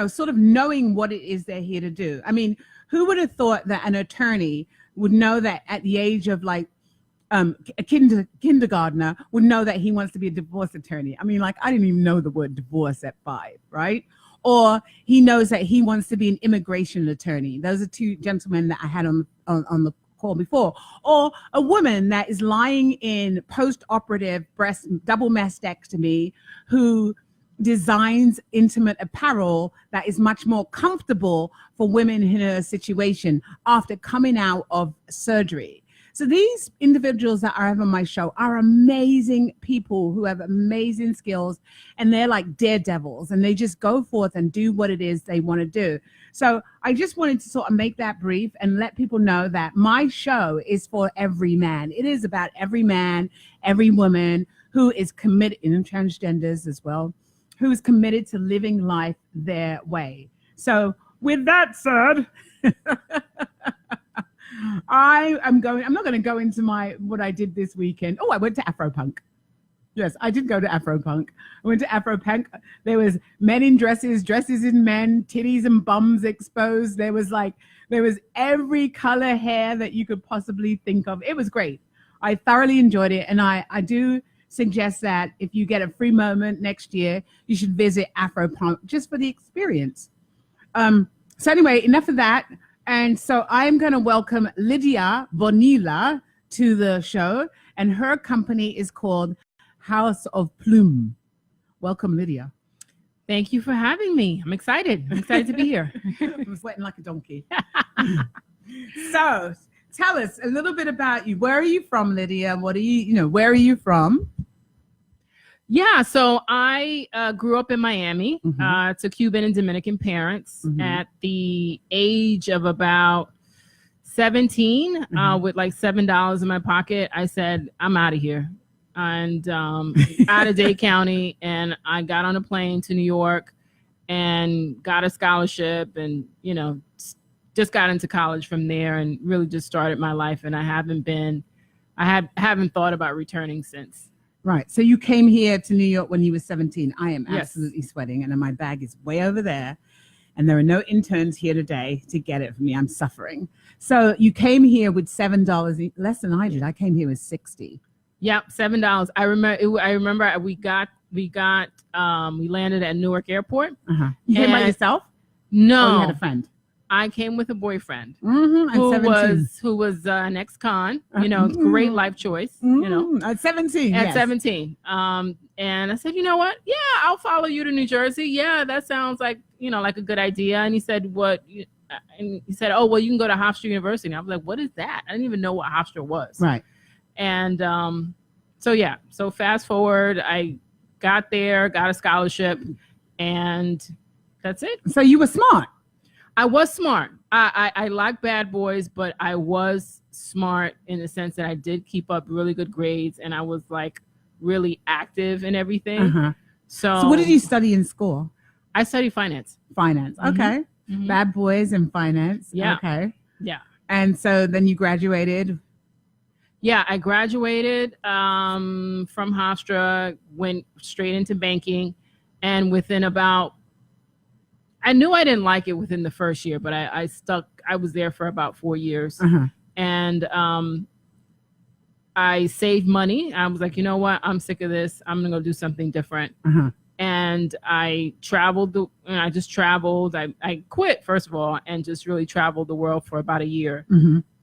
sort of knowing what it is they're here to do. I mean, who would have thought that an attorney would know that at the age of like a kindergartner would know that he wants to be a divorce attorney? I mean, like, I didn't even know the word divorce at 5, right? Or he knows that he wants to be an immigration attorney. Those are 2 gentlemen that I had on the call before. Or a woman that is lying in post-operative breast double mastectomy who designs intimate apparel that is much more comfortable for women in her situation after coming out of surgery. So these individuals that I have on my show are amazing people who have amazing skills, and they're like daredevils, and they just go forth and do what it is they want to do. So I just wanted to sort of make that brief and let people know that my show is for every man. It is about every man, every woman who is committed, and transgenders as well, who is committed to living life their way. So with that said, I'm not going to go into what I did this weekend. Oh, I went to Afropunk. Yes, I did go to Afropunk. I went to Afropunk. There was men in dresses in men, titties and bums exposed. There was every color hair that you could possibly think of. It was great. I thoroughly enjoyed it. And I do suggest that if you get a free moment next year, you should visit Afropunk just for the experience. So anyway, enough of that. And so I'm going to welcome Lidia Bonilla to the show, and her company is called House of Plume. Welcome, Lidia. Thank you for having me. I'm excited. I'm excited to be here. I'm sweating like a donkey. So tell us a little bit about you. Where are you from, Lidia? Where are you from? Yeah, so I grew up in Miami to Cuban and Dominican parents. At the age of about 17, with like $7 in my pocket, I said, I'm out of here. And out of Dade County, and I got on a plane to New York and got a scholarship, and just got into college from there, and really just started my life. And I haven't thought about returning since. Right. So you came here to New York when you were 17. I am absolutely sweating, and my bag is way over there, and there are no interns here today to get it for me. I'm suffering. So you came here with $7, less than I did. I came here with $60. Yep, $7. I remember we landed at Newark Airport. You came by yourself? No, you had a friend. I came with a boyfriend who was an ex-con. Great life choice. At 17. At 17. And I said, you know what? Yeah, I'll follow you to New Jersey. Yeah, that sounds like like a good idea. And he said, what? And he said, oh, well, you can go to Hofstra University. And I was like, what is that? I didn't even know what Hofstra was. Right. And so fast forward, I got there, got a scholarship, and that's it. So you were smart. I was smart. I like bad boys, but I was smart in the sense that I did keep up really good grades, and I was like really active in everything. So what did you study in school? I studied finance. Finance. Okay. Bad boys and finance. Yeah. Okay. Yeah. And so then you graduated. Yeah, I graduated from Hofstra, went straight into banking, and within I knew I didn't like it within the first year, but I was there for about 4 years. And I saved money. I was like, you know what? I'm sick of this. I'm going to go do something different. And I traveled. I just traveled. I quit, first of all, and just really traveled the world for about a year.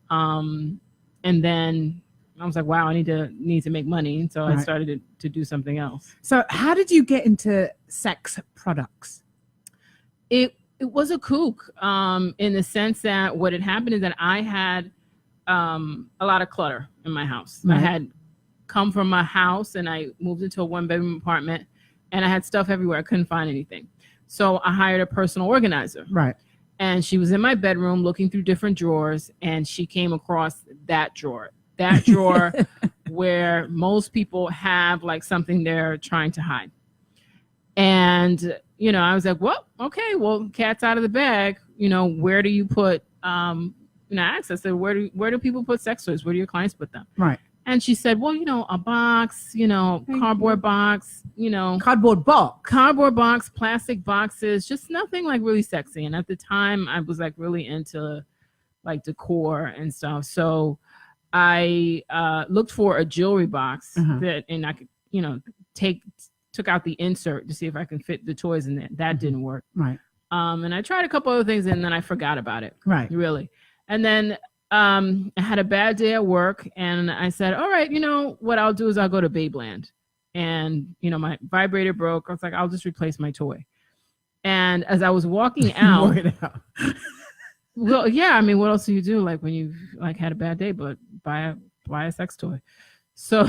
And then I was like, wow, I need to make money. And so I started to do something else. So how did you get into sex products? It was a kook in the sense that what had happened is that I had a lot of clutter in my house. I had come from a house and I moved into a 1-bedroom apartment, and I had stuff everywhere. I couldn't find anything. So I hired a personal organizer. Right. And she was in my bedroom looking through different drawers, and she came across that drawer where most people have like something they're trying to hide. And, I was like, well, okay, well, cat's out of the bag. Where do you put access to where do people put sex toys? Where do your clients put them? Right. And she said, well, a box, cardboard box, Cardboard box, plastic boxes, just nothing like really sexy. And at the time I was like really into like decor and stuff. So I looked for a jewelry box and I could, took out the insert to see if I can fit the toys in there. That didn't work. Right. And I tried a couple other things and then I forgot about it. Right. Really. And then I had a bad day at work and I said, all right, what I'll do is I'll go to Babeland. And, my vibrator broke. I was like, I'll just replace my toy. And as I was walking out, well, yeah, I mean, what else do you do? Like when you've like had a bad day, but buy a sex toy. So,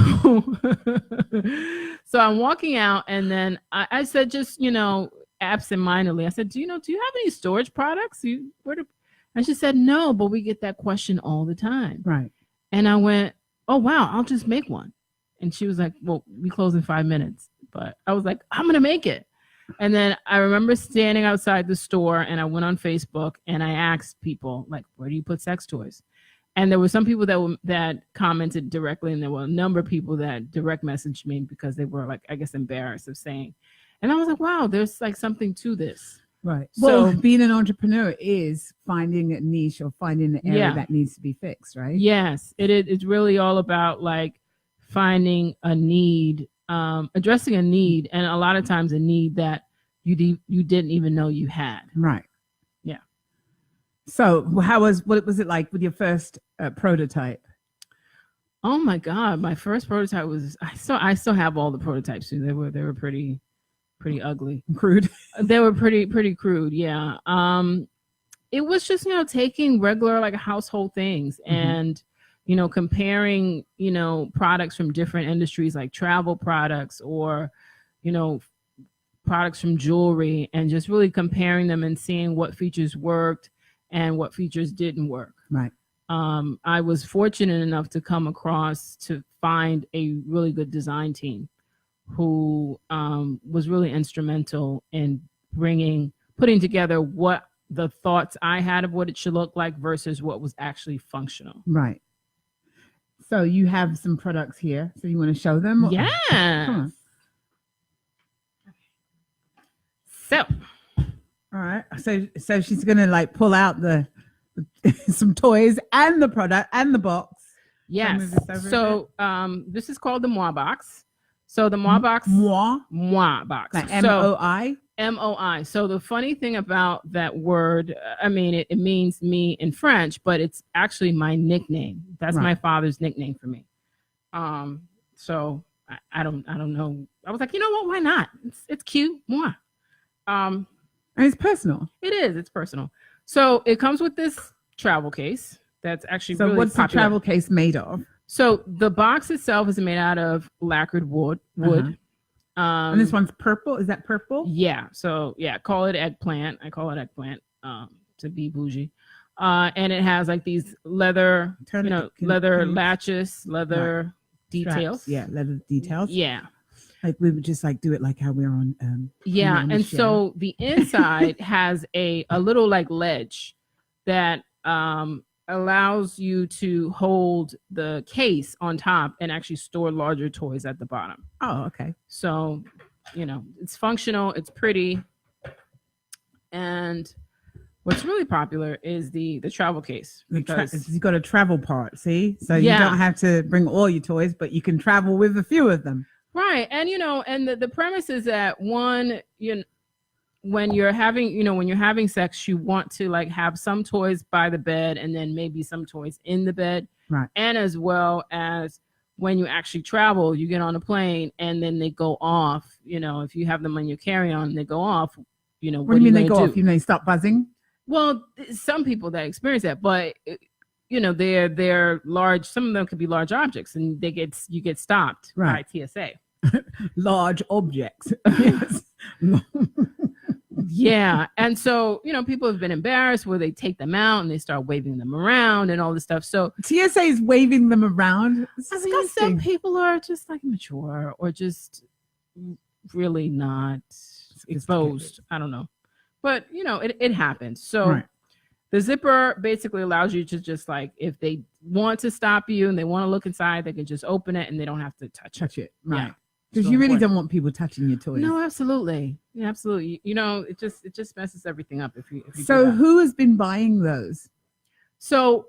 so I'm walking out and then I said, just, absentmindedly, I said, do you have any storage products? And she said, no, but we get that question all the time. Right. And I went, oh, wow, I'll just make one. And she was like, well, we close in 5 minutes. But I was like, I'm going to make it. And then I remember standing outside the store and I went on Facebook and I asked people, like, where do you put sex toys? And there were some people that commented directly, and there were a number of people that direct messaged me because they were like, I guess, embarrassed of saying. And I was like, wow, there's like something to this. Right. So, well, being an entrepreneur is finding a niche or finding an area that needs to be fixed, right? Yes, it's really all about like finding a need, addressing a need, and a lot of times a need that you didn't even know you had. Right. Yeah. So what was it like with your first prototype? Oh my God, my first prototype was I still have all the prototypes too. They were pretty ugly, crude. They were pretty crude. Yeah. It was just, taking regular like household things and, comparing, products from different industries like travel products or, products from jewelry and just really comparing them and seeing what features worked and what features didn't work. Right. I was fortunate enough to come across to find a really good design team who was really instrumental in putting together what the thoughts I had of what it should look like versus what was actually functional. Right. So you have some products here. So you want to show them? Yeah. Come on. So. All right. So she's going to like pull out some toys and the product and the box. Yes. So this is called the Moi box. So the Moi box. Moi box. Like MOI? MOI. So the funny thing about that word, I mean, it means me in French, but it's actually my nickname. That's my father's nickname for me. So I don't know. I was like, you know what? Why not? It's cute. Moi. And it's personal. It is. It's personal. So it comes with this travel case that's actually so really what's popular. The travel case made of? So the box itself is made out of lacquered wood. And this one's purple. Is that purple? Yeah. So yeah, call it eggplant. I call it eggplant to be bougie. And it has like these leather, leather latches, leather details. Straps. Yeah, leather details. Yeah. Like we would just like do it like how we're on. Yeah, and so the inside has a little like ledge that allows you to hold the case on top and actually store larger toys at the bottom. Oh, okay. So, it's functional, it's pretty. And what's really popular is the travel case. Because you got a travel part, see? So you don't have to bring all your toys, but you can travel with a few of them. Right. And, and the premise is that one, when you're having sex, you want to like have some toys by the bed and then maybe some toys in the bed. Right. And as well as when you actually travel, you get on a plane and then they go off, if you have them on your carry-on, they go off, what do you mean they go off? You mean they stop buzzing? Well, some people that experience that, but they're large. Some of them could be large objects and you get stopped by TSA. Large objects. Yes. Yeah. And so, people have been embarrassed where they take them out and they start waving them around and all this stuff. So TSA is waving them around. I mean, some people are just like mature or just really not exposed. I don't know. But, it happens. So The zipper basically allows you to just like, if they want to stop you and they want to look inside, they can just open it and they don't have to touch it. Right. Yeah. Because you really don't want people touching your toys. No, absolutely. Yeah, absolutely. You know, it just messes everything up if you So who has been buying those? So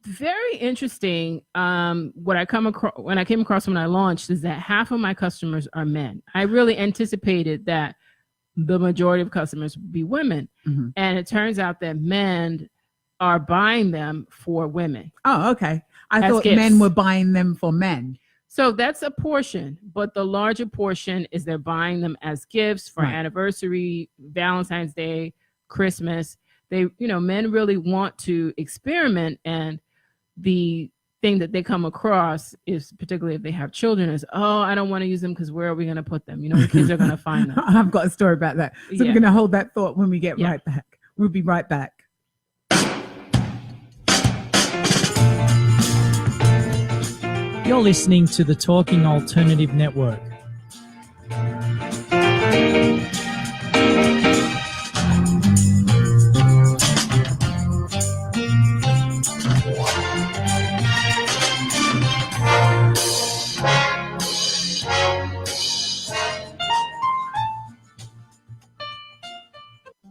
very interesting. What I came across when I launched is that half of my customers are men. I really anticipated that the majority of customers would be women. Mm-hmm. And it turns out that men are buying them for women. Oh, okay. I thought gifts. Men were buying them for men. So that's a portion, but the larger portion is they're buying them as gifts for anniversary, Valentine's Day, Christmas. Men really want to experiment, and the thing that they come across is, particularly if they have children, is, oh, I don't want to use them because where are we going to put them? The kids are going to find them. I've got a story about that. So we're going to hold that thought when we get right back. We'll be right back. You're listening to the Talking Alternative Network.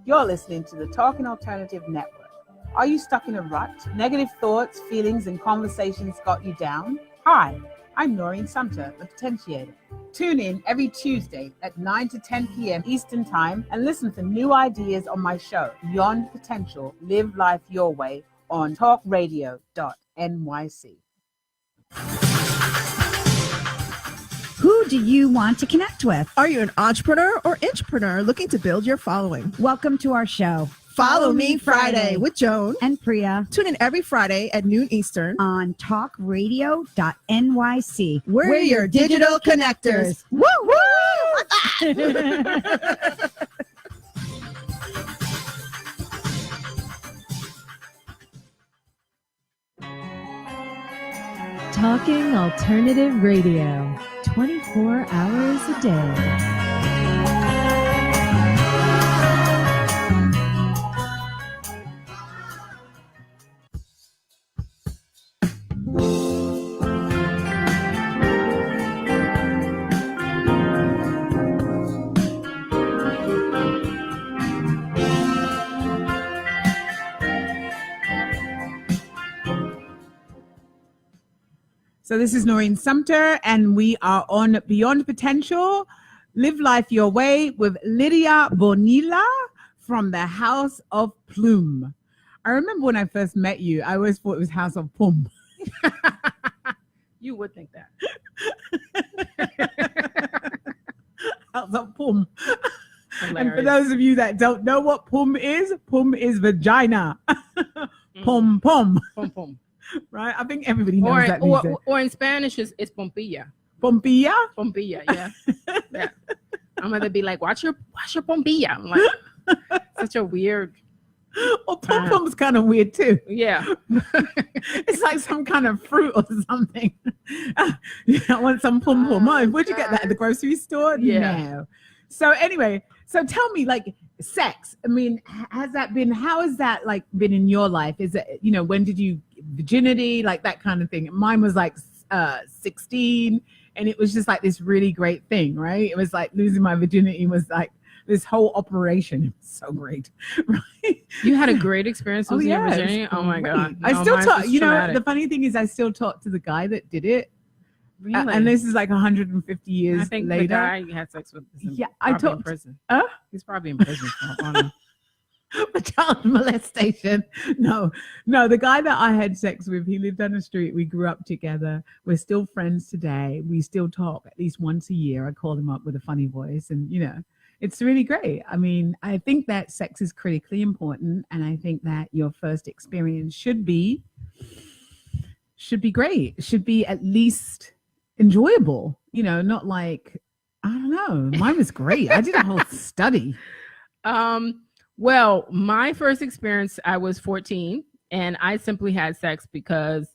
You're listening to the Talking Alternative Network. Are you stuck in a rut? Negative thoughts, feelings, and conversations got you down? Hi, I'm Noreen Sumpter, the Potentiator. Tune in every Tuesday at 9 to 10 p.m. Eastern Time and listen for new ideas on my show, Beyond Potential, Live Life Your Way, on talkradio.nyc. Who do you want to connect with? Are you an entrepreneur or intrapreneur looking to build your following? Welcome to our show. Follow Me Friday with Joan and Priya. Tune in every Friday at noon Eastern on talkradio.nyc. We're your digital connectors. Woo woo! Talking Alternative Radio, 24 hours a day. So this is Noreen Sumpter, and we are on Beyond Potential, Live Life Your Way with Lidia Bonilla from the House of Plume. I remember when I first met you, I always thought it was House of Plume. You would think that. House of Plume. And for those of you that don't know what Pum is vagina. Pum pum. Pum pum. Right? I think everybody knows that. Or in Spanish, it's pompilla. Pompilla? Pompilla, yeah. Yeah. I'm going to be like, watch your pompilla. I'm like, such a weird. Well, pom pom's kind of weird too. Yeah. It's like some kind of fruit or something. I want some pom pom. Where'd you get that? At the grocery store? Yeah. No. So anyway, so tell me, like, sex. I mean, how has that been in your life? Is it, when did you virginity, like that kind of thing? Mine was like 16, and it was just like this really great thing, right? It was like losing my virginity was like this whole operation. It was so great, right? You had a great experience losing your virginity? Oh my God. I still talk, the funny thing is I still talk to the guy that did it. Really? And this is like 150 years later. I think the guy you had sex with is in prison. He's probably in prison. For child molestation. No, the guy that I had sex with, he lived on the street. We grew up together. We're still friends today. We still talk at least once a year. I call him up with a funny voice, and it's really great. I mean, I think that sex is critically important, and I think that your first experience should be great. It should be at least enjoyable, not like, I don't know. Mine was great. I did a whole study. Well, my first experience, I was 14, and I simply had sex because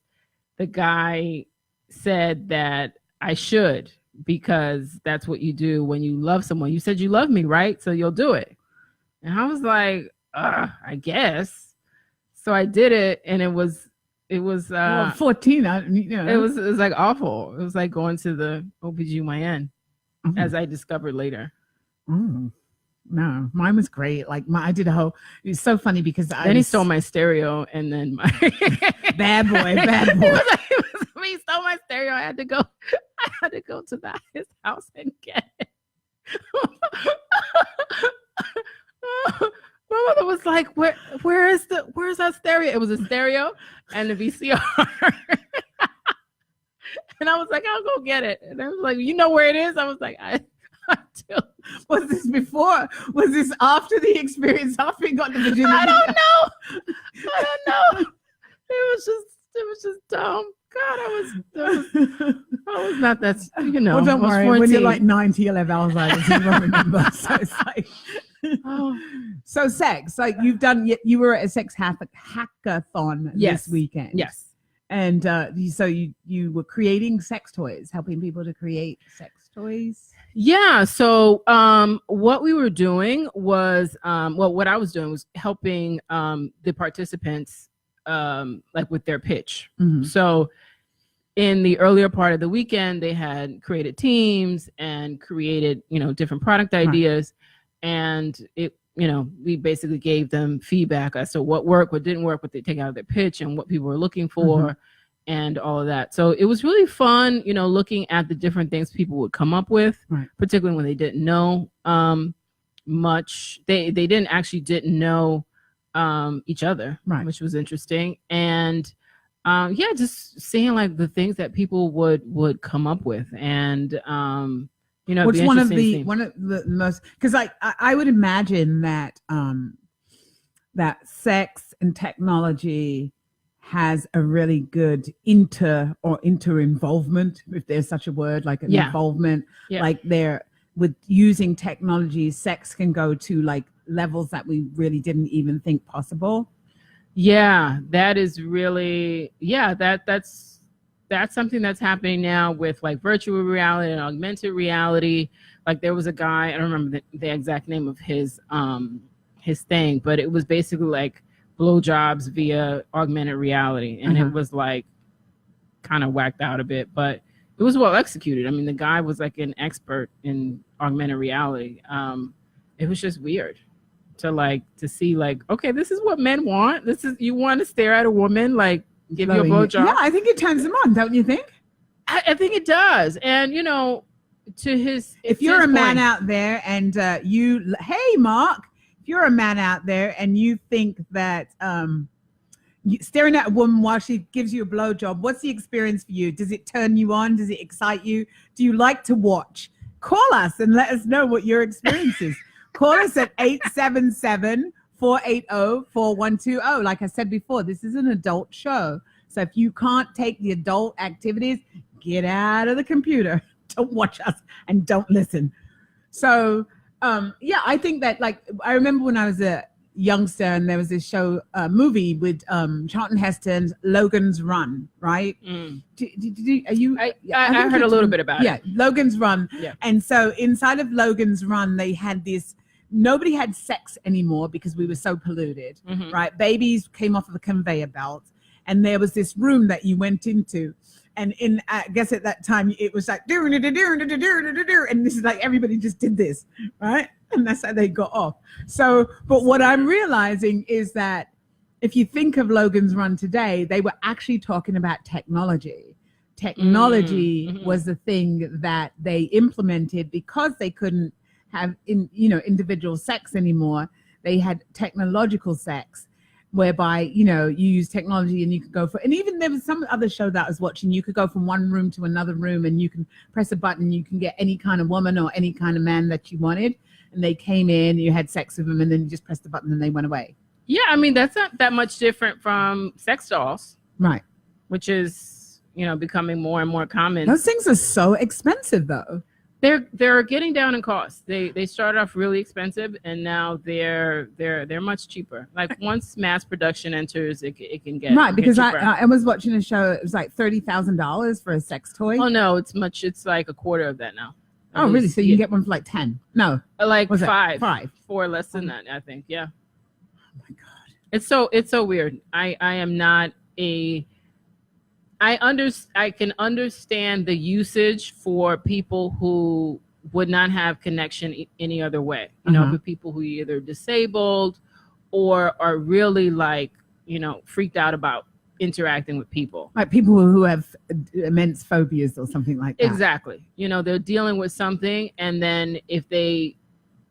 the guy said that I should, because that's what you do when you love someone. You said you love me, right? So you'll do it. And I was like, I guess. So I did it, and it was 14. it was like awful. It was like going to the OBGYN, as I discovered later. No, mine was great. Like I did a whole. It was so funny because he stole my stereo, and then my bad boy. He stole my stereo. I had to go to his house and get it. My mother was like, where's our stereo? It was a stereo and the VCR. And I was like, I'll go get it. And I was like, you know where it is? I was like, I do. Was this before? Was this after the experience? After you got the virginity? I don't know. It was just dumb. God, I was not that, Well, don't worry. 14. When you're like 90, 11, I was like, I don't remember. So it's like, so sex, like you were at a sex hackathon this weekend. Yes. And so you were creating sex toys, helping people to create sex toys. Yeah. So what we were doing was, what I was doing was helping the participants like with their pitch. So in the earlier part of the weekend, they had created teams and created, different product ideas. And we basically gave them feedback as to what worked, what didn't work, what they take out of their pitch, and what people were looking for, and all of that. So it was really fun, looking at the different things people would come up with, particularly when they didn't know much. They didn't know each other, which was interesting. And just seeing like the things that people would come up with, and What's one of the most, because I would imagine that that sex and technology has a really good inter involvement, if there's such a word, like an involvement, like they're with using technology, sex can go to like levels that we really didn't even think possible. Yeah, that is really, that's something that's happening now with like virtual reality and augmented reality. Like there was a guy, I don't remember the exact name of his thing, but it was basically like blowjobs via augmented reality. And it was like kind of whacked out a bit, but it was well executed. I mean, the guy was like an expert in augmented reality. It was just weird to see like, okay, this is what men want. You want to stare at a woman, like give you a blowjob. Yeah, I think it turns them on, don't you think? I think it does. And if you're a man out there and hey Mark, if you're a man out there and you think that staring at a woman while she gives you a blowjob, what's the experience for you? Does it turn you on? Does it excite you? Do you like to watch? Call us and let us know what your experience is. Call us at 877-480-4120. Like I said before, this is an adult show. So if you can't take the adult activities, get out of the computer. Don't watch us and don't listen. So, I think that I remember when I was a youngster and there was this movie with Charlton Heston's Logan's Run, right? I I heard a little bit about it. Yeah, Logan's Run. Yeah. And so inside of Logan's Run, they had this, nobody had sex anymore because we were so polluted, right? Babies came off of the conveyor belt and there was this room that you went into. And I guess at that time it was like, and this is like, everybody just did this, right? And that's how they got off. So, but what I'm realizing is that if you think of Logan's Run today, they were actually talking about technology. Technology was the thing that they implemented because they couldn't have individual sex anymore. They had technological sex, whereby you use technology and you could go and even there was some other show that I was watching, you could go from one room to another room and you can press a button, you can get any kind of woman or any kind of man that you wanted, and they came in, you had sex with them, and then you just pressed the button and they went away. Yeah, I mean, that's not that much different from sex dolls, right? Which is becoming more and more common. Those things are so expensive though. They're getting down in cost. They started off really expensive and now they're much cheaper. Like once mass production enters, it can get right, because cheaper. I was watching a show, it was like $30,000 for a sex toy. Oh no, it's like a quarter of that now. Oh really? So you can get one for like 10? No, like was five. Five. 4 less than that, I think. Yeah. my God. It's so weird. I am not a. I can understand the usage for people who would not have connection any other way. You know, for people who are either disabled or are really like, you know, freaked out about interacting with people. Like people who have immense phobias or something like that. Exactly. You know, they're dealing with something, and then if they,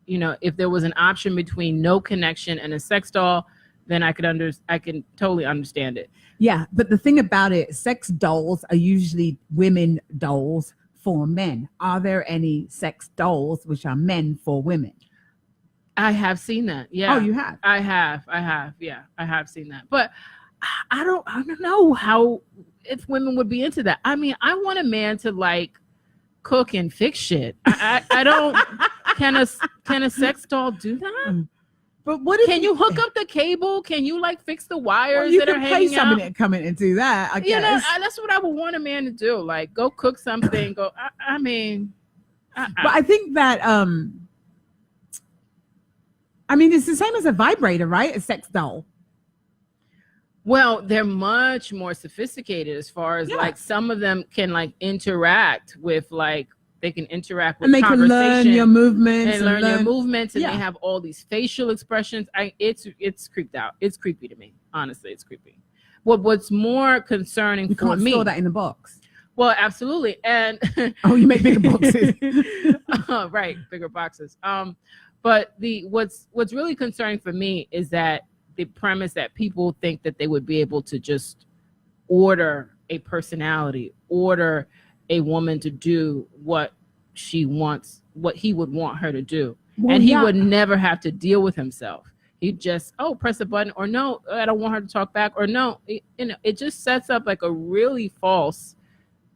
you know, if there was an option between no connection and a sex doll, then I can totally understand it. Yeah, but the thing about it, sex dolls are usually women dolls for men. Are there any sex dolls which are men for women? I have seen that. Yeah. Oh, you have? I have. Yeah, I have seen that. But I don't know how, if women would be into that. I mean, I want a man to like cook and fix shit. I don't. Can a sex doll do that? But what if can you hook up the cable? Can you like fix the wires you that are can hanging pay somebody out? to come in and do that? I guess. You know, that's what I would want a man to do. Like, go cook something. Go. I mean, but I think that I mean, it's the same as a vibrator, right? A sex doll. Well, they're much more sophisticated as far as like some of them can like interact with like. They can interact with and they can learn your movements and learn your movements, and they have all these facial expressions. It's creeped out. It's creepy to me. Honestly, it's creepy. What's more concerning for me? You can't store that in the box. Well, absolutely. And you make bigger boxes. Right, bigger boxes. But what's really concerning for me is that the premise that people think that they would be able to just order a personality, order a woman to do what she wants, what he would want her to do. Well, and he would never have to deal with himself. He'd just, press a button, or no, I don't want her to talk back, or no. It just sets up like a really false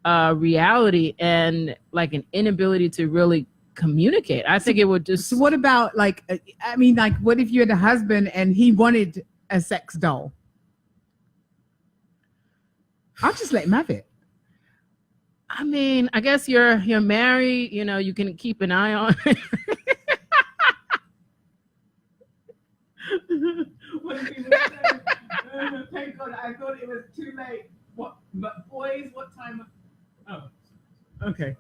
reality and like an inability to really communicate. I think it would just. So what about like, I mean, like what if you had a husband and he wanted a sex doll? I'll just let him have it. I mean, I guess you're married, you know, you can keep an eye on it. What did people say? Thank God, I thought it was too late. What? But boys, what time? Oh, okay.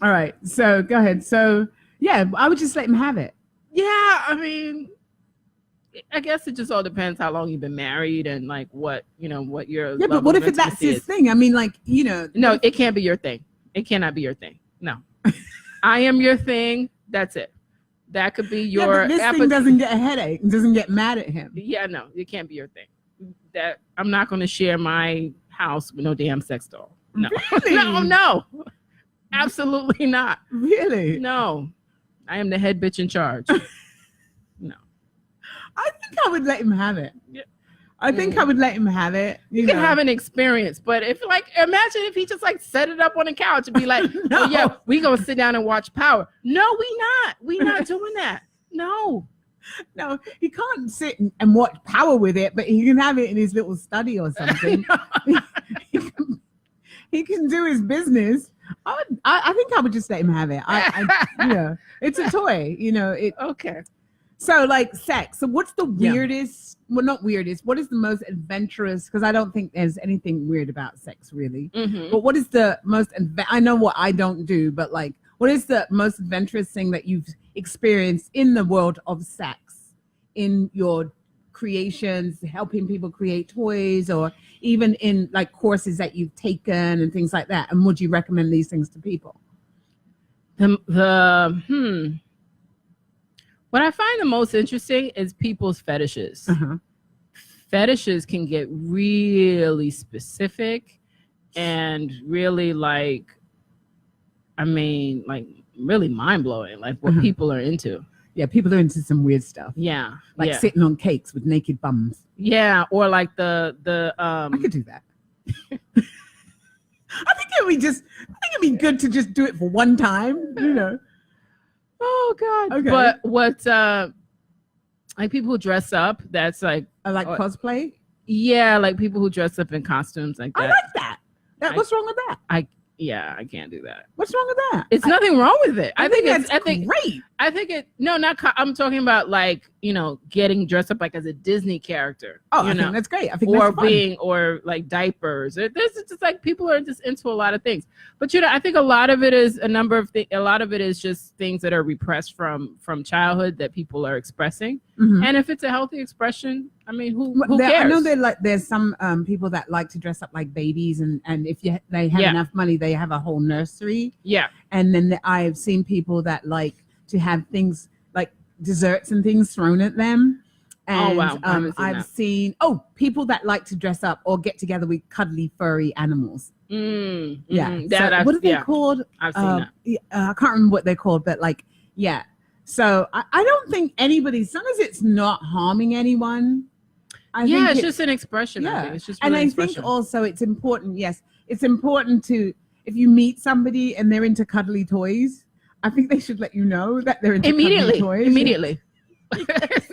All right. So go ahead. So yeah, I would just let him have it. Yeah, I mean, I guess it just all depends how long you've been married and like what your but what if that's his thing? I mean, like, you know. No, it can't be your thing. It cannot be your thing. No. I am your thing. That's it. That could be your but this thing doesn't get a headache and doesn't get mad at him. Yeah, no, it can't be your thing. That I'm not going to share my house with no damn sex doll. No. Really? No. Absolutely not. Really? No. I am the head bitch in charge. No. I think I would let him have it. Yeah. I think I would let him have it. You can have an experience, but if like, imagine if he just like set it up on the couch and be like, No. oh yeah, we gonna sit down and watch Power. No, we not doing that. No, he can't sit and watch Power with it, but he can have it in his little study or something. he can do his business. I think I would just let him have it. It's a toy, Okay. So like sex. So what's the weirdest, well, not weirdest, what is the most adventurous, because I don't think there's anything weird about sex really. Mm-hmm. But what is the most, I know what I don't do, but like, what is the most adventurous thing that you've experienced in the world of sex, in your creations, helping people create toys, or even in like courses that you've taken and things like that? And would you recommend these things to people? What I find the most interesting is people's fetishes. Uh-huh. Fetishes can get really specific and really really mind-blowing, like what people are into. Yeah, people are into some weird stuff. Yeah. Like sitting on cakes with naked bums. Yeah, or like the I could do that. I think it'd be good to just do it for one time, Oh God. Okay. But what like people who dress up, that's like cosplay? Yeah, like people who dress up in costumes like that. I like that. What's wrong with that? Yeah, I can't do that. What's wrong with that? It's nothing wrong with it. I think that's great. I think it. No, not. I'm talking about like getting dressed up like as a Disney character. Oh, I think that's great. I think or that's fun. being or like diapers. There's just like people are just into a lot of things. But I think a lot of it is a lot of it is just things that are repressed from childhood that people are expressing. Mm-hmm. And if it's a healthy expression, I mean, who cares? I know there's some people that like to dress up like babies, and if they have enough money, they have a whole nursery. Yeah. And then I've seen people that like to have things like desserts and things thrown at them. And, wow. I've seen people that like to dress up or get together with cuddly furry animals. Yeah. So what are they called? I've seen that. I can't remember what they're called, but like, yeah. So I don't think anybody, as long as it's not harming anyone. It's just an expression. Yeah. I think it's just and really I think also it's important. Yes, it's important to, if you meet somebody and they're into cuddly toys, I think they should let you know that they're into cuddly toys. Immediately. Because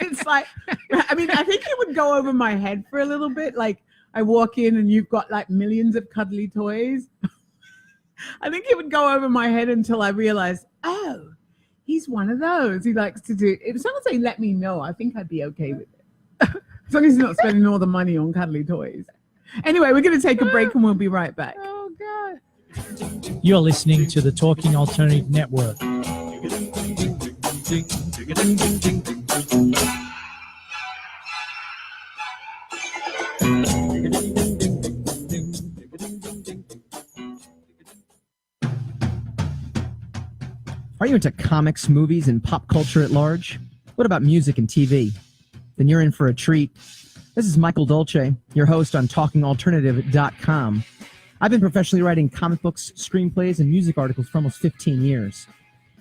it's like, I mean, I think it would go over my head for a little bit. Like I walk in and you've got like millions of cuddly toys. I think it would go over my head until I realized, oh, he's one of those. He likes to do. As long as they let me know, I think I'd be okay with it. As long as he's not spending all the money on cuddly toys. Anyway, we're going to take a break and we'll be right back. Oh, God. You're listening to the Talking Alternative Network. Are you into comics, movies, and pop culture at large? What about music and TV? Then you're in for a treat. This is Michael Dolce, your host on TalkingAlternative.com. I've been professionally writing comic books, screenplays, and music articles for almost 15 years.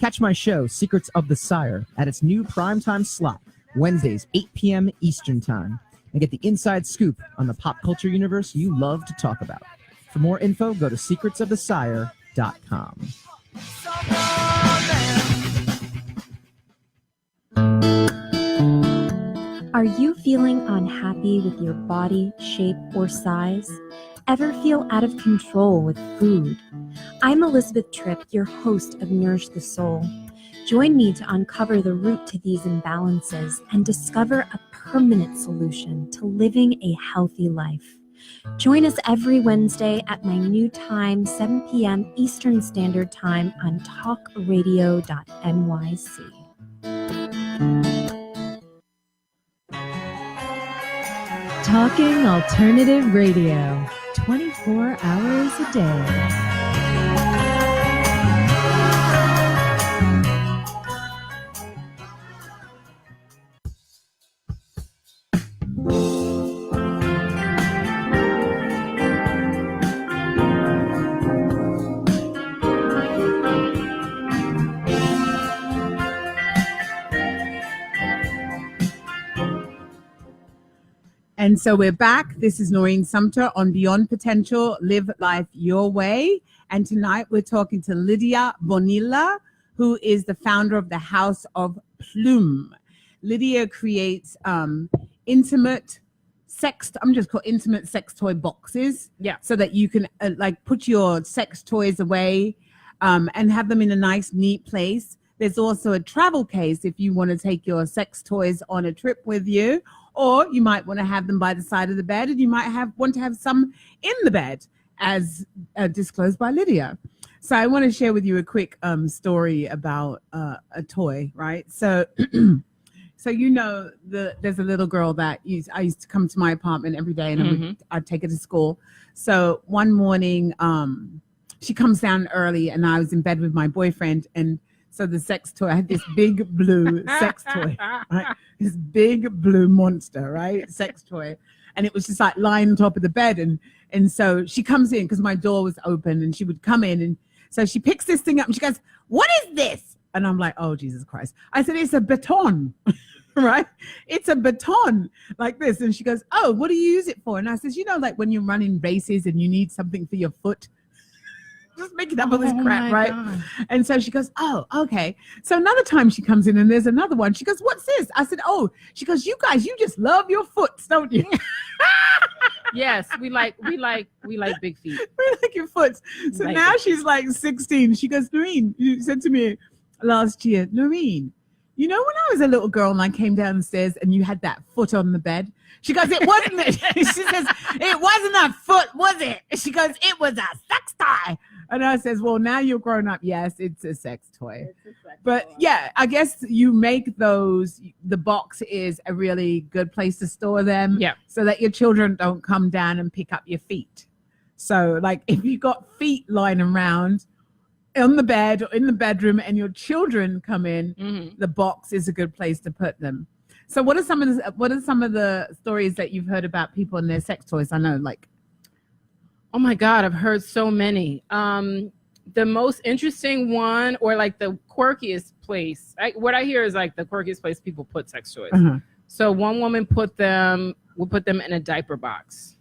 Catch my show, Secrets of the Sire, at its new primetime slot, Wednesdays, 8 p.m. Eastern Time, and get the inside scoop on the pop culture universe you love to talk about. For more info, go to secretsofthesire.com. Are you feeling unhappy with your body, shape, or size? Ever feel out of control with food? I'm Elizabeth Tripp, your host of Nourish the Soul. Join me to uncover the root to these imbalances and discover a permanent solution to living a healthy life. Join us every Wednesday at my new time, 7 p.m. Eastern Standard Time on talkradio.nyc. Talking Alternative Radio, 24 hours a day. And so we're back. This is Noreen Sumpter on Beyond Potential, Live Life Your Way. And tonight we're talking to Lidia Bonilla, who is the founder of the House of Plume. Lidia creates intimate sex toy boxes. Yeah. So that you can put your sex toys away and have them in a nice, neat place. There's also a travel case if you want to take your sex toys on a trip with you. Or you might want to have them by the side of the bed, and you might want to have some in the bed, as disclosed by Lidia. So I want to share with you a quick story about a toy, right? So, there's a little girl that I used to come to my apartment every day, and I'd take her to school. So one morning, she comes down early, and I was in bed with my boyfriend, and so the sex toy, I had this big blue sex toy, right? This big blue monster, right? Sex toy. And it was just like lying on top of the bed. And so she comes in because my door was open, and she would come in. And so she picks this thing up and she goes, "What is this?" And I'm like, "Oh, Jesus Christ." I said, "It's a baton," right? It's a baton like this. And she goes, "Oh, what do you use it for?" And I says, like when you're running races and you need something for your foot. Just making up all this crap, right? God. And so she goes, "Oh, okay." So another time she comes in and there's another one. She goes, "What's this?" I said, "Oh." She goes, "You guys, you just love your foots, don't you?" Yes, we like big feet. We like your foot. So Like now it. she's like 16. She goes, Noreen, you said to me last year, Noreen, you know when I was a little girl and I came down the stairs and you had that foot on the bed? She goes, it wasn't. She says, it wasn't a foot, was it? She goes, it was a sex toy. And I says, well, now you're grown up. Yes, it's a sex toy. But yeah, I guess you make those, the box is a really good place to store them. Yeah. So that your children don't come down and pick up your feet. So like if you got feet lying around on the bed or in the bedroom and your children come in, the box is a good place to put them. So what are some of the stories that you've heard about people and their sex toys? I know, like, Oh my God, I've heard so many. The most interesting one, or like the quirkiest place, what I hear is like the quirkiest place people put sex toys. So one woman would put them in a diaper box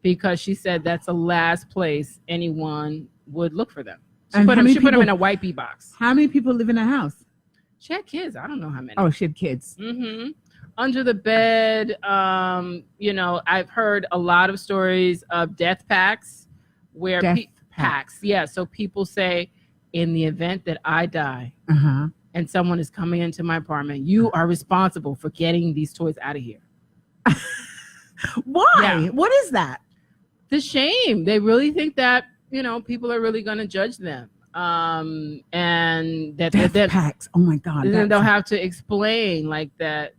because she said that's the last place anyone would look for them. She put them in a wipey box. How many people live in a house? She had kids. I don't know how many. Oh, she had kids. Under the bed. I've heard a lot of stories of death packs where packs. Yeah. So people say, in the event that I die and someone is coming into my apartment, you are responsible for getting these toys out of here. Why? Yeah. What is that? The shame. They really think that, people are really going to judge them. And that Death packs. Oh my God. Then they'll have to explain like that.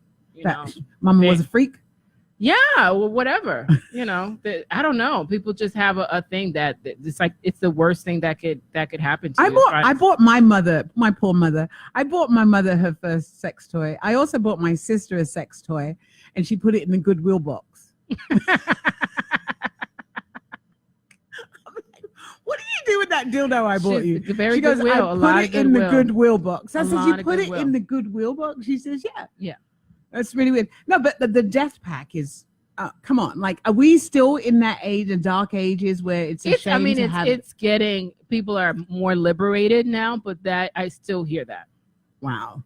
Mama was a freak. Yeah, well, whatever. I don't know. People just have a thing that it's like it's the worst thing that could happen to you. I bought my poor mother. I bought my mother her first sex toy. I also bought my sister a sex toy, and she put it in the Goodwill box. What do you do with that dildo I bought you? She goes, Goodwill, I put it in the Goodwill box. I said, you put it Goodwill. in the Goodwill box? She says, yeah. Yeah. That's really weird. No, but the death pack is, come on. Like, are we still in that age, the dark ages, where it's a shame to have it? It's getting, people are more liberated now, but that I still hear that. Wow.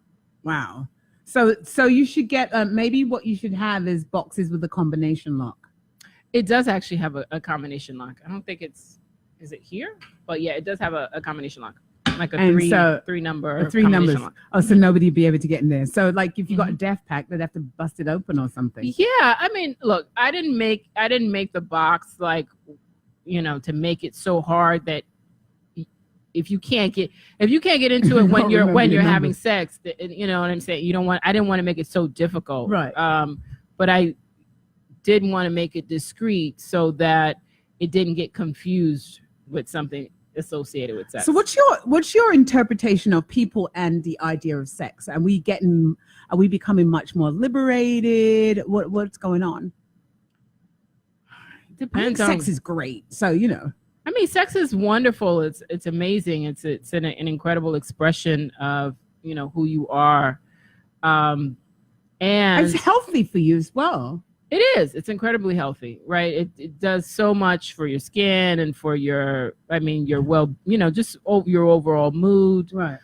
So you should get, maybe what you should have is boxes with a combination lock. It does actually have a combination lock. I don't think is it here? But yeah, it does have a combination lock. Like a three numbers. Lock. Oh, so nobody'd be able to get in there. So like if you got a death pack, they'd have to bust it open or something. Yeah, I mean, look, I didn't make the box like, to make it so hard that if you can't get into it when you're having sex, you know what I'm saying? I didn't want to make it so difficult. Right. But I did want to make it discreet so that it didn't get confused with something associated with sex. So what's your interpretation of people and the idea of sex? Are we becoming much more liberated? What's going on? Depends. Sex is great. So, I mean, sex is wonderful. It's amazing. It's an incredible expression of, who you are. And it's healthy for you as well. It is. It's incredibly healthy, right? It does so much for your skin and for your just your overall mood. Right.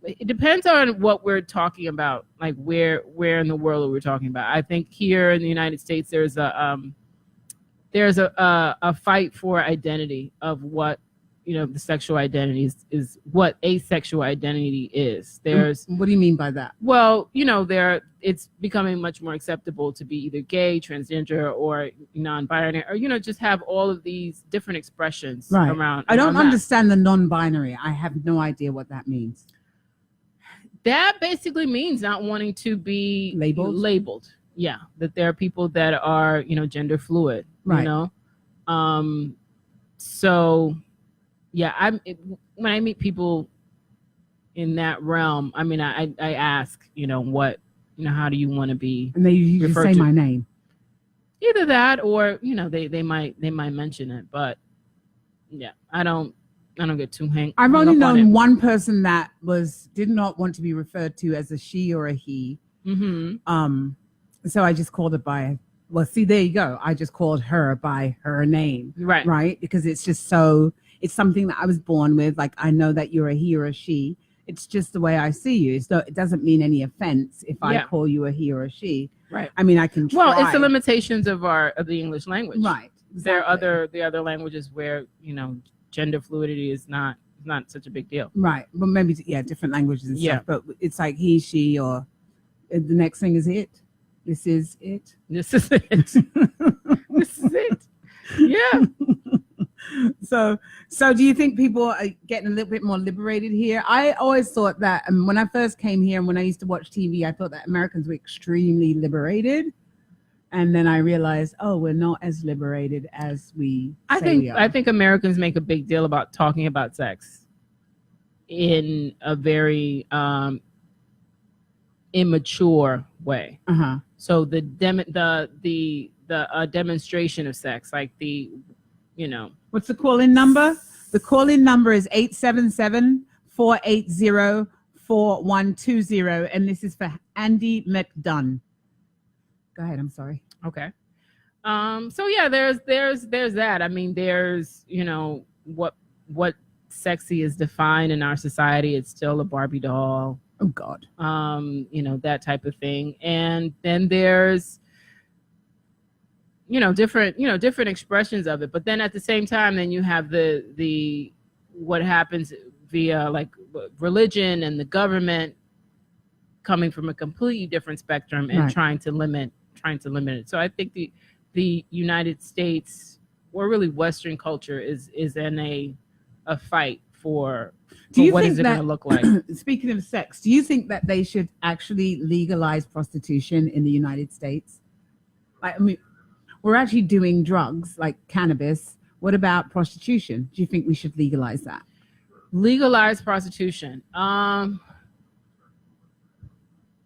It depends on what we're talking about, like where in the world we're talking about. I think here in the United States, there's a fight for identity of what, the sexual identity is what a sexual identity is. What do you mean by that? Well, it's becoming much more acceptable to be either gay, transgender, or non-binary, or, just have all of these different expressions around. I don't understand the non-binary. I have no idea what that means. That basically means not wanting to be labeled. Yeah. That there are people that are, gender fluid, right. So yeah, when I meet people in that realm, I mean, I ask, what, how do you want to be? And they usually say my name. Either that, or they might mention it, but yeah, I don't get too hung. I've only known one person that did not want to be referred to as a she or a he. Mm-hmm. So I just called it by. Well, see, there you go. I just called her by her name. Right. Right. Because it's just it's something that I was born with. Like, I know that you're a he or a she. It's just the way I see you. So it doesn't mean any offense if I call you a he or a she. Right. I mean, I can try. Well, it's the limitations of the English language. Right. There are Exactly. the other languages where, gender fluidity is not such a big deal. Right. Well, maybe, different languages and Yeah. stuff, but it's like he, she, or the next thing is it. This is it. This is it. This is it. Yeah. So do you think people are getting a little bit more liberated here? I always thought that when I first came here and when I used to watch TV, I thought that Americans were extremely liberated. And then I realized, we're not as liberated as we say we are. I think Americans make a big deal about talking about sex in a very immature way. Uh-huh. So the demonstration of sex, like What's the call-in number? The call-in number is 877-480-4120, and this is for Andy McDunn. Go ahead. I'm sorry. Okay. So yeah, there's that. I mean, there's what sexy is defined in our society. It's still a Barbie doll. Oh God. That type of thing. And then there's different expressions of it. But then at the same time, then you have the what happens via like religion and the government coming from a completely different spectrum and Right. trying to limit it. So I think the United States, or really Western culture, is in a fight for what is it going to look like. Speaking of sex, do you think that they should actually legalize prostitution in the United States? I mean, we're actually doing drugs like cannabis. What about prostitution? Do you think we should legalize that? Legalize prostitution. I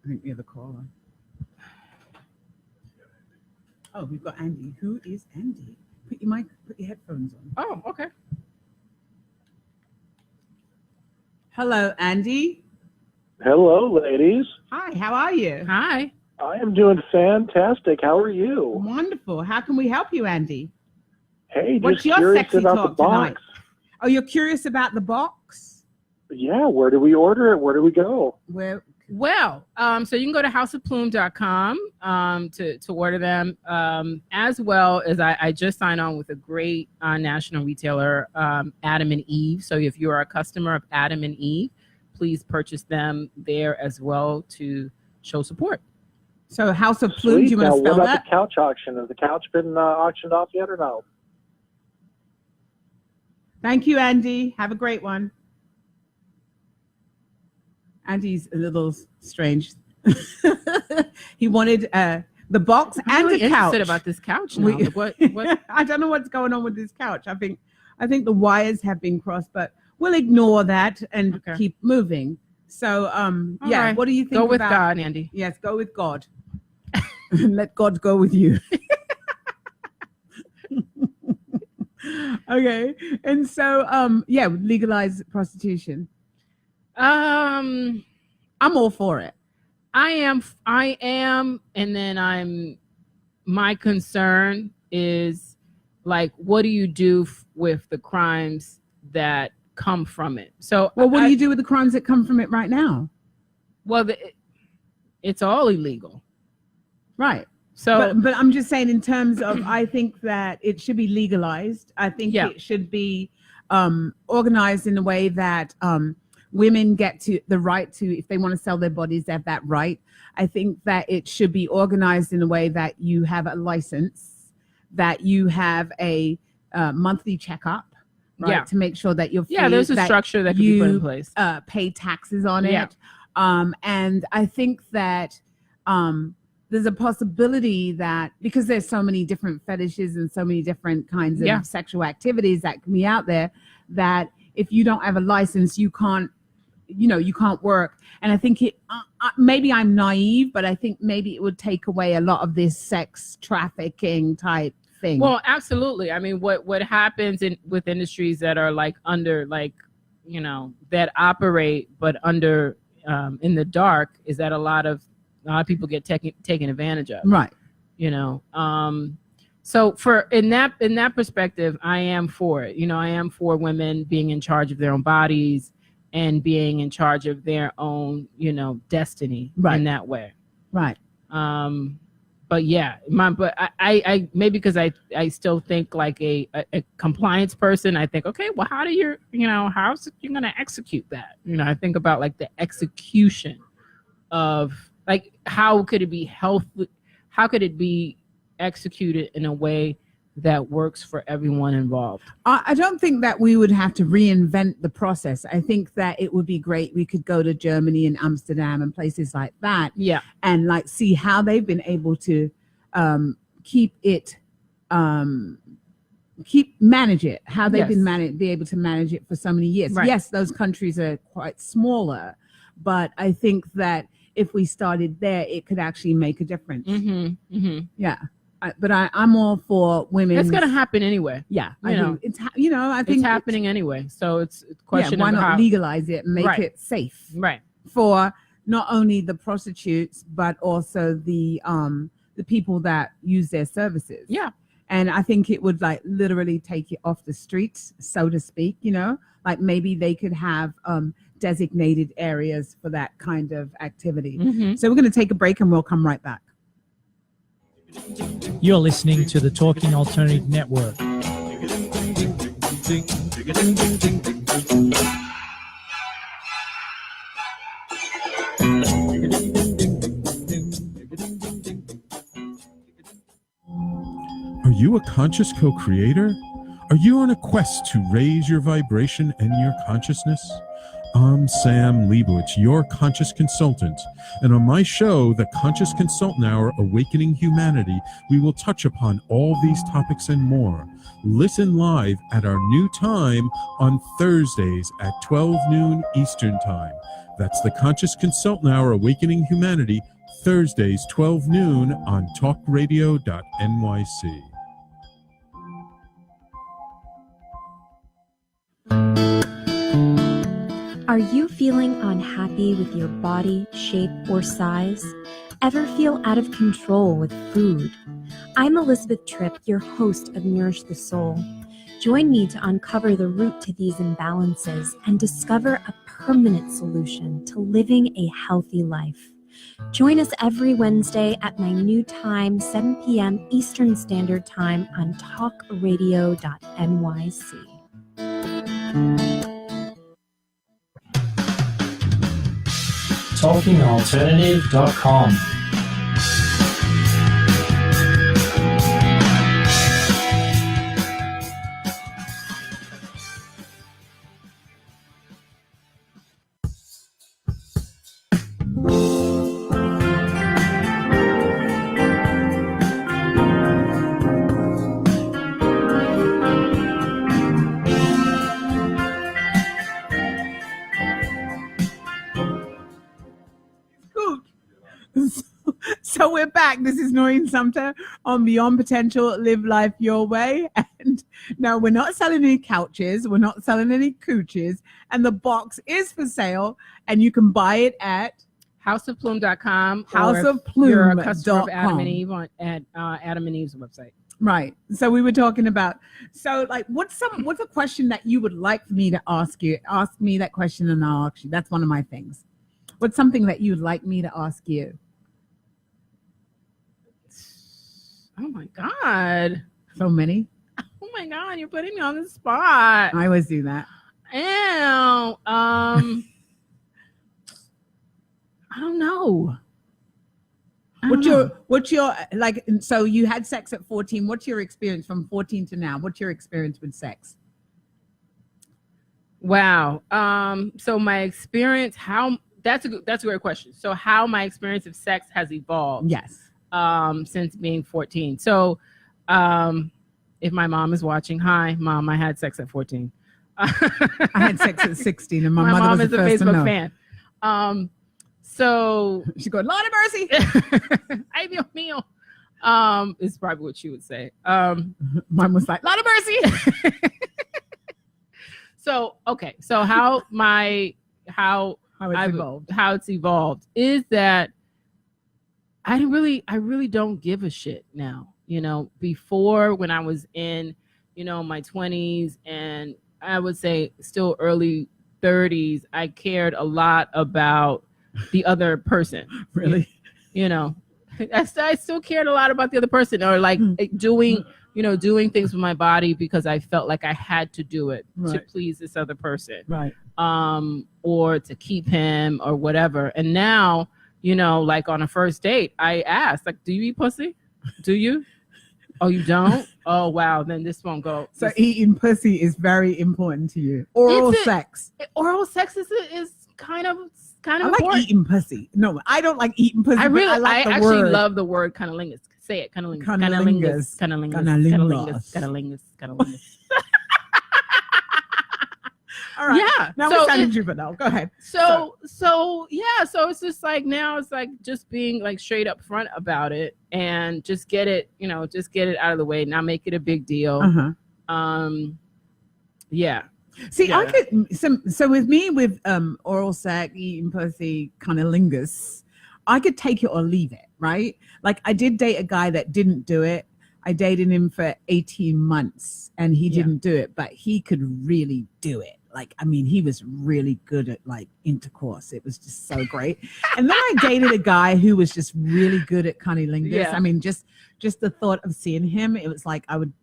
think we have a caller. Oh, we've got Andy. Who is Andy? Put your headphones on. Oh, okay. Hello, Andy. Hello, ladies. Hi, how are you? Hi. I am doing fantastic. How are you? Wonderful. How can we help you, Andy? Hey, What's just your curious sexy about talk the box. tonight? Oh, you're curious about the box? Yeah, where do we order it? Where do we go? Well, so you can go to houseofplume.com to order them, as well as I just signed on with a great national retailer, Adam and Eve. So if you are a customer of Adam and Eve, please purchase them there as well to show support. So House of Plume, do you want Now, to spell what about that? the couch auction? Has the couch been auctioned off yet or no? Thank you, Andy. Have a great one. Andy's a little strange. He wanted the box I'm and really the couch. interested about this couch now. What? I don't know what's going on with this couch. I think the wires have been crossed, but we'll ignore that and keep moving. So, right. What do you think? Go with about, God, Andy. Yes, go with God. Let God go with you. Okay, and so legalize prostitution. I'm all for it. I am, and then my concern is, like, what do you do with the crimes that come from it? So, well, what do you do with the crimes that come from it right now? Well, it's all illegal, right? So, but I'm just saying, in terms of, I think that it should be legalized. I think it should be organized in a way that women get to the right to, if they want to sell their bodies, they have that right. I think that it should be organized in a way that you have a license, that you have a monthly checkup, right, to make sure that you're free, there's a structure that can be put in place. Pay taxes on it. And I think that there's a possibility that, because there's so many different fetishes and so many different kinds of sexual activities that can be out there, that if you don't have a license, you can't work. And I think maybe I'm naive, but I think maybe it would take away a lot of this sex trafficking type thing. Well, absolutely. I mean, what happens with industries that are like under, like, that operate but under in the dark, is that a lot of people get taken advantage of. Right. So in that perspective, I am for it. I am for women being in charge of their own bodies and being in charge of their own, destiny in that way. Right. but yeah, I maybe because I still think like a compliance person. I think, okay, well, how do you how's you going to execute that? I think about like the execution of like how could it be healthy? How could it be executed in a way that works for everyone involved? I don't think that we would have to reinvent the process. I think that it would be great. We could go to Germany and Amsterdam and places like that. Yeah. And like see how they've been able to manage it, how they've be able to manage it for so many years. Right. Yes, those countries are quite smaller, but I think that if we started there, it could actually make a difference. Yeah. But I'm all for women. It's going to happen anyway. Yeah. I think it's happening anyway. So it's a question why of not legalize it and make it safe? Right. For not only the prostitutes, but also the people that use their services. Yeah. And I think it would like literally take it off the streets, so to speak, like maybe they could have designated areas for that kind of activity. So we're going to take a break and we'll come right back. You're listening to the Talking Alternative Network. Are you a conscious co-creator? Are you on a quest to raise your vibration and your consciousness? I'm Sam Leibowitz, your conscious consultant, and on my show, The Conscious Consultant Hour, Awakening Humanity, we will touch upon all these topics and more. Listen live at our new time on Thursdays at 12 noon Eastern Time. That's The Conscious Consultant Hour, Awakening Humanity, Thursdays 12 noon on talkradio.nyc. Are you feeling unhappy with your body, shape, or size? Ever feel out of control with food? I'm Elizabeth Tripp, your host of Nourish the Soul. Join me to uncover the root to these imbalances and discover a permanent solution to living a healthy life. Join us every Wednesday at my new time, 7 p.m. Eastern Standard Time on talkradio.nyc. TalkingAlternative.com. So we're back. This is Noreen Sumpter on Beyond Potential, Live Life Your Way. And no, we're not selling any couches. We're not selling any cooches. And the box is for sale. And you can buy it at houseofplume.com. House of Plume. You're a customer of Adam and Eve at Adam and Eve's website. Right. So we were talking about, so like, what's a question that you would like me to ask you? Ask me that question and I'll ask you. That's one of my things. What's something that you'd like me to ask you? Oh my God. So many. Oh my God, you're putting me on the spot. I always do that. Ew. I don't know. What's your like, so you had sex at 14. What's your experience from 14 to now? What's your experience with sex? Wow. So my experience, that's a great question. So how my experience of sex has evolved. Yes. Since being 14. So if my mom is watching, hi Mom, I had sex at 14. I had sex at 16 and my mother mom was is the a first Facebook to fan. So she goes, Lord of mercy. Ay Dios mío. Is probably what she would say. Mine was like, Lord of mercy. So okay. So how it's evolved is that I really don't give a shit now. Before when I was in, my 20s and I would say still early 30s, I cared a lot about the other person. Really? I still cared a lot about the other person, or like doing things with my body because I felt like I had to do it to please this other person, Right. Or to keep him or whatever. And now, like on a first date, I asked, like, do you eat pussy? Do you? Oh, you don't? Oh, wow. Then this won't go. So eating pussy is very important to you. Oral sex. Oral sex is kind of I important. like eating pussy. No, I don't like eating pussy. I actually love the word cunnilingus. Say it, cunnilingus. Cunnilingus. Cunnilingus. All right. Yeah. Now we're sounding juvenile. Go ahead. So it's just like now it's like just being like straight up front about it and just get it out of the way, not make it a big deal. Yeah. See, I could so with me with oral sex, eating pussy, cunnilingus, I could take it or leave it, right? Like I did date a guy that didn't do it. I dated him for 18 months and he didn't do it, but he could really do it. Like, I mean, he was really good at like intercourse. It was just so great. And then I dated a guy who was just really good at cunnilingus. Yeah. I mean, just the thought of seeing him, it was like I would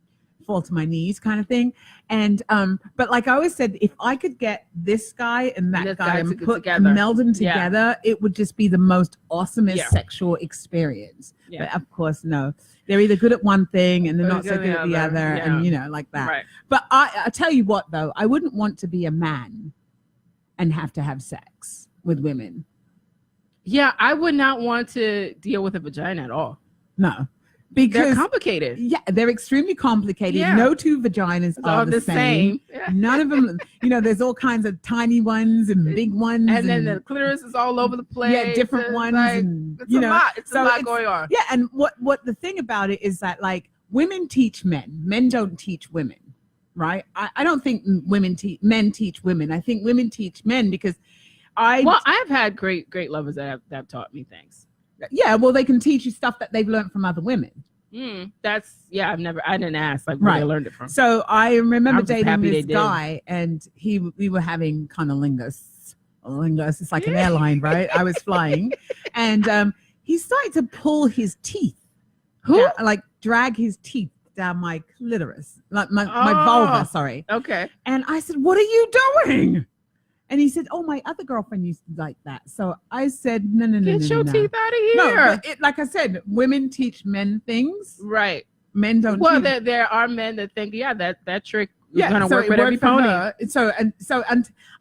fall to my knees kind of thing. And but like I always said, if I could get this guy and that guy and meld them together, it would just be the most awesomest sexual experience. But of course, no. They're either good at one thing and they're not so good at the other, and like that. Right. But I tell you what, though, I wouldn't want to be a man and have to have sex with women. Yeah, I would not want to deal with a vagina at all. No, because they're complicated. Yeah, they're extremely complicated. Yeah. No two vaginas are the same. Yeah. None of them. There's all kinds of tiny ones and big ones, and then the clitoris is all over the place. Yeah, different ones. Like, and, it's a lot. It's a lot going on. Yeah, and what the thing about it is that like women teach men. Men don't teach women, right? I don't think men teach women. I think women teach men because I've had great lovers that have taught me things. Yeah, well, they can teach you stuff that they've learned from other women. I didn't ask like where they learned it from. So I remember dating this guy, and we were having cunnilingus. It's like an airline, right? I was flying, and he started to pull his teeth. Like drag his teeth down my clitoris, like my vulva. Sorry. Okay. And I said, "What are you doing?" And he said, "Oh, my other girlfriend used to like that." So I said, "No, get your teeth out of here." No, but like I said, women teach men things, right? Men don't. Well, there are men that think, that trick is going to work with every pony. So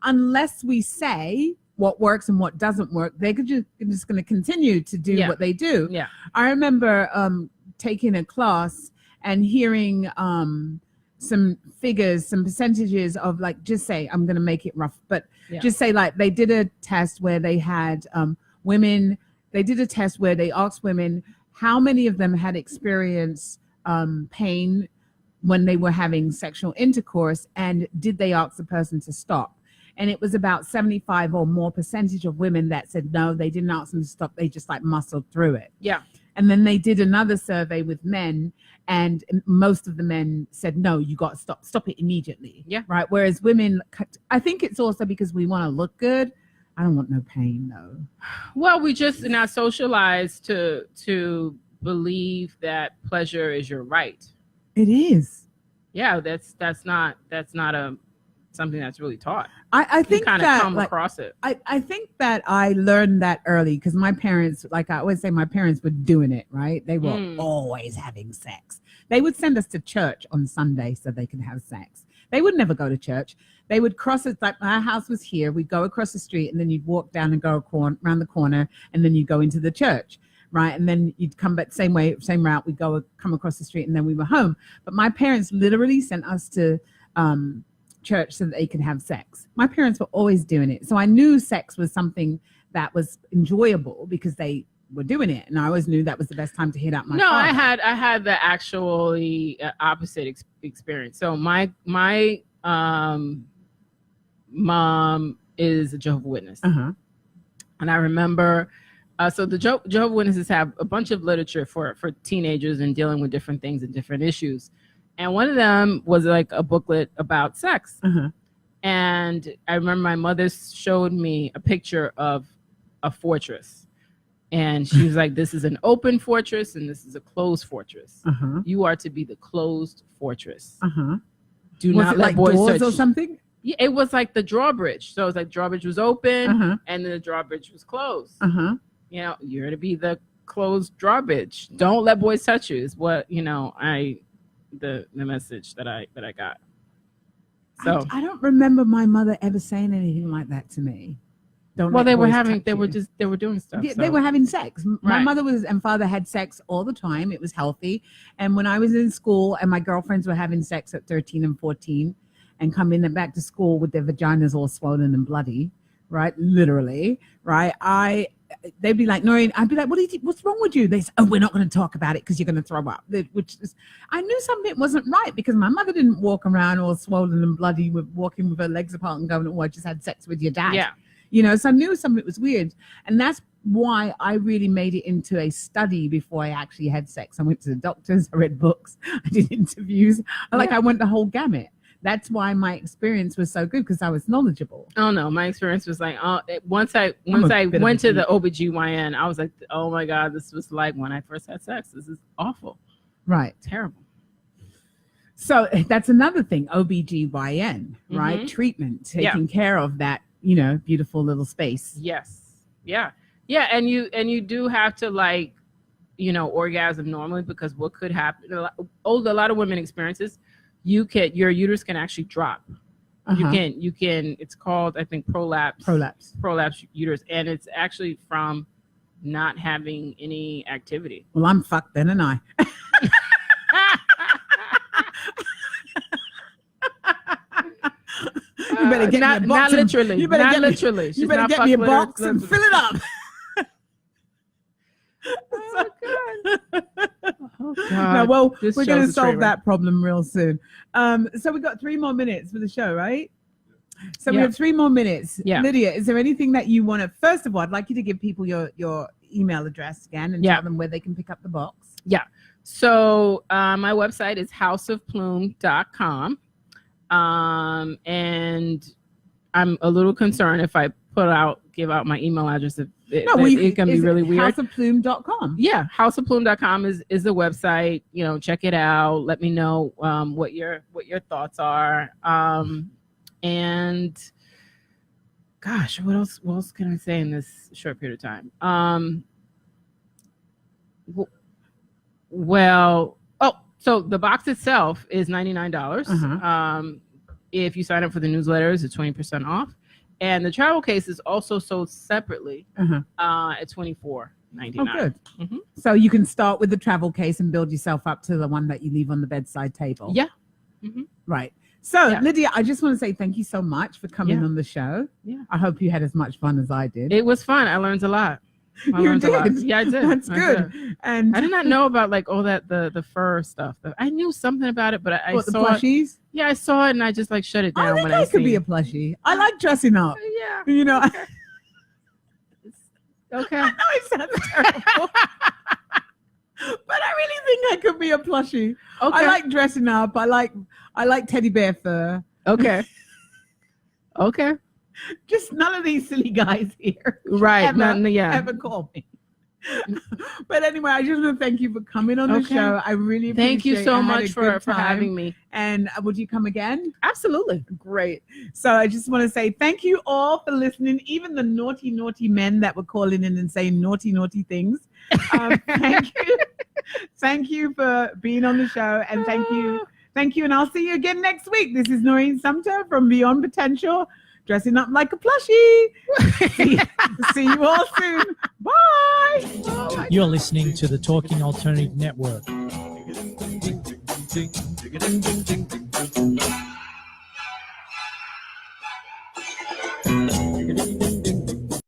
unless we say what works and what doesn't work, they're just going to continue to do what they do. Yeah. I remember taking a class and hearing some figures, some percentages of like, just say, I'm going to make it rough, but just say like they did a test where they had women, they did a test where they asked women how many of them had experienced pain when they were having sexual intercourse, and did they ask the person to stop? And it was about 75 or more percentage of women that said no, they didn't ask them to stop. They just like muscled through it. Yeah. And then they did another survey with men, and most of the men said, no, you got to stop it immediately. Yeah. Right. Whereas women, I think it's also because we want to look good. I don't want no pain though. Well, we just not socialized to believe that pleasure is your right. It is. Yeah. That's not something that's really taught. I think kind of come across it. I think that I learned that early because my parents, like I always say, my parents were doing it, right? They were always having sex. They would send us to church on Sunday so they could have sex. They would never go to church. They would cross it, like our house was here. We'd go across the street and then you'd walk down and go around the corner and then you'd go into the church, right? And then you'd come back same route. We'd come across the street and then we were home. But my parents literally sent us to church so that they could have sex. My parents were always doing it. So I knew sex was something that was enjoyable because they were doing it. And I always knew that was the best time to hit up my father. I had the actually opposite experience. So my mom is a Jehovah's Witness. Uh-huh. And I remember, so the Jehovah's Witnesses have a bunch of literature for teenagers and dealing with different things and different issues. And one of them was like a booklet about sex. Uh-huh. And I remember my mother showed me a picture of a fortress. And she was like, this is an open fortress and this is a closed fortress. You are to be the closed fortress. Do Was not it let like boys doors touch or something? Yeah, it was like the drawbridge. So it was like drawbridge was open and then the drawbridge was closed. You know, you're to be the closed drawbridge. Don't let boys touch you is what, you know, the message that I got. So I don't remember my mother ever saying anything like that to me. Well, they were doing stuff. They were having sex. My mother and father had sex all the time. It was healthy. And when I was in school and my girlfriends were having sex at 13 and 14 and coming back to school with their vaginas all swollen and bloody, right? Literally, right? They'd be like, Noreen, I'd be like, what's wrong with you? They say, oh, we're not going to talk about it because you're going to throw up. I knew something wasn't right because my mother didn't walk around all swollen and bloody walking with her legs apart and going, oh, I just had sex with your dad. Yeah. You know, so I knew something was weird. And that's why I really made it into a study before I actually had sex. I went to the doctors, I read books, I did interviews. I went the whole gamut. That's why my experience was so good because I was knowledgeable. Oh no, my experience was like, once I went to the OBGYN, I was like, oh my God, this was like when I first had sex. This is awful. Right. Terrible. So that's another thing, OBGYN, right? Treatment, taking care of that, you know, beautiful little space. Yes. Yeah. Yeah. And you do have to, like, you know, orgasm normally because what could happen, a lot of women experiences, your uterus can actually drop. You can, it's called, I think, prolapse uterus. And it's actually from not having any activity. Well, I'm fucked then, and I. You better get me a box. Not literally. You better get me a box and fill it up. Oh, God. Oh, God. No, well, we're going to solve that problem real soon. So we got 3 more minutes for the show, right? So we have 3 more minutes. Yeah. Lydia, is there anything that you want to? First of all, I'd like you to give people your email address again and tell them where they can pick up the box. Yeah. So my website is houseofplume.com. And I'm a little concerned if I give out my email address. It can be really weird. Housefplume.com. Yeah, housefplume.com is the website. You know, check it out. Let me know what your thoughts are. And gosh, what else can I say in this short period of time? So the box itself is $99. If you sign up for the newsletters, it's 20% off. And the travel case is also sold separately at $24.99. Oh, good. So you can start with the travel case and build yourself up to the one that you leave on the bedside table. Yeah. Right. So, Lydia, I just want to say thank you so much for coming on the show. Yeah. I hope you had as much fun as I did. It was fun. I learned a lot. You did? Yeah, I did. That's good. And I did not know about like all that the fur stuff. I knew something about it, but I saw the plushies. Yeah, I saw it and I just like shut it down. I think I could be a plushie. I like dressing up. Yeah. You know. Okay. I know it sounds terrible, but I really think I could be a plushie. Okay. I like dressing up. I like teddy bear fur. Okay. Okay. Just none of these silly guys here. Right. Ever call me. But anyway, I just want to thank you for coming on the show. I really appreciate it. Thank you so much for having me. And would you come again? Absolutely. Great. So I just want to say thank you all for listening, even the naughty men that were calling in and saying naughty things. Thank you. Thank you for being on the show, and thank you. And I'll see you again next week. This is Noreen Sumpter from Beyond Potential, dressing up like a plushie. See you all soon. Bye. You're listening to the Talking Alternative Network.